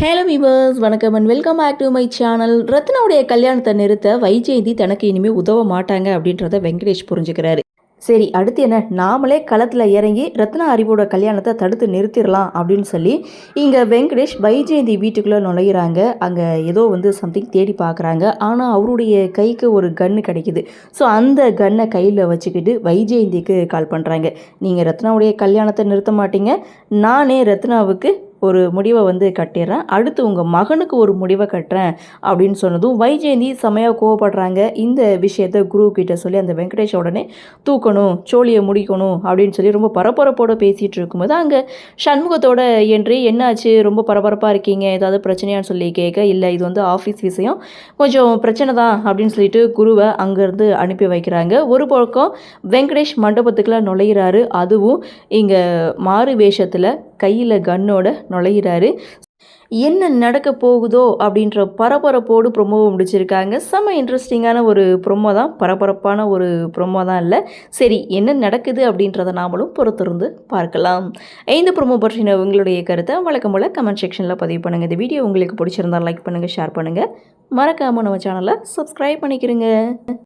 Hello viewers, வணக்கம் and welcome back to my channel. ரத்னாவுடைய கல்யாணத்தை நிறுத்த வைஜெயந்தி தனக்கு இனிமேல் உதவ மாட்டாங்க அப்படின்றத வெங்கடேஷ் புரிஞ்சுக்கிறாரு. சரி, அடுத்து என்ன, நாமளே களத்தில் இறங்கி ரத்னா அறிவோட கல்யாணத்தை தடுத்து நிறுத்திடலாம் அப்படின்னு சொல்லி இங்கே வெங்கடேஷ் வைஜெயந்தி வீட்டுக்குள்ளே நுழையிறாங்க. அங்கே ஏதோ சம்திங் தேடி பார்க்குறாங்க. ஆனால் அவருடைய கைக்கு ஒரு கன்று கிடைக்குது. ஸோ அந்த கன்னை கையில் வச்சுக்கிட்டு வைஜெயந்திக்கு கால் பண்ணுறாங்க. நீங்கள் ரத்னாவுடைய கல்யாணத்தை நிறுத்த மாட்டீங்க, நானே ரத்னாவுக்கு ஒரு முடிவை கட்டிடுறேன், அடுத்து உங்கள் மகனுக்கு ஒரு முடிவை கட்டுறேன் அப்படின்னு சொன்னதும் வைஜெயந்தி செமையாக கோவப்படுறாங்க. இந்த விஷயத்த குரு கிட்ட சொல்லி அந்த வெங்கடேஷ் உடனே தூக்கணும், சோழியை முடிக்கணும் அப்படின்னு சொல்லி ரொம்ப பரபரப்போடு பேசிகிட்டு இருக்கும்போது அங்கே சண்முகத்தோட என்ட்ரி. என்னாச்சு, ரொம்ப பரபரப்பாக இருக்கீங்க, ஏதாவது பிரச்சனையான்னு சொல்லி கேட்க, இல்லை இது ஆஃபீஸ் விஷயம், கொஞ்சம் பிரச்சனை தான் அப்படின்னு சொல்லிட்டு குருவை அங்கேருந்து அனுப்பி வைக்கிறாங்க. ஒரு பக்கம் வெங்கடேஷ் மண்டபத்துக்குலாம் நுழையிறாரு. அதுவும் இங்கே மாறு வேஷத்தில் கையில் கன்னோட நுழையிறாரு. என்ன நடக்க போகுதோ அப்படின்ற பரபரப்போடு ப்ரொமோவை முடிச்சிருக்காங்க. செம்ம இன்ட்ரெஸ்டிங்கான ஒரு ப்ரொமோ தான், பரபரப்பான ஒரு ப்ரொமோ தான் இல்லை. சரி, என்ன நடக்குது அப்படின்றத நாமளும் பொறுத்திருந்து பார்க்கலாம். இந்த ப்ரொமோ பற்றின உங்களுடைய கருத்தை வழக்கம் போல் கமெண்ட் செக்ஷனில் பதிவு பண்ணுங்கள். இந்த வீடியோ உங்களுக்கு பிடிச்சிருந்தால் லைக் பண்ணுங்கள், ஷேர் பண்ணுங்கள், மறக்காமல் நம்ம சேனலை சப்ஸ்கிரைப் பண்ணிக்கிறங்க.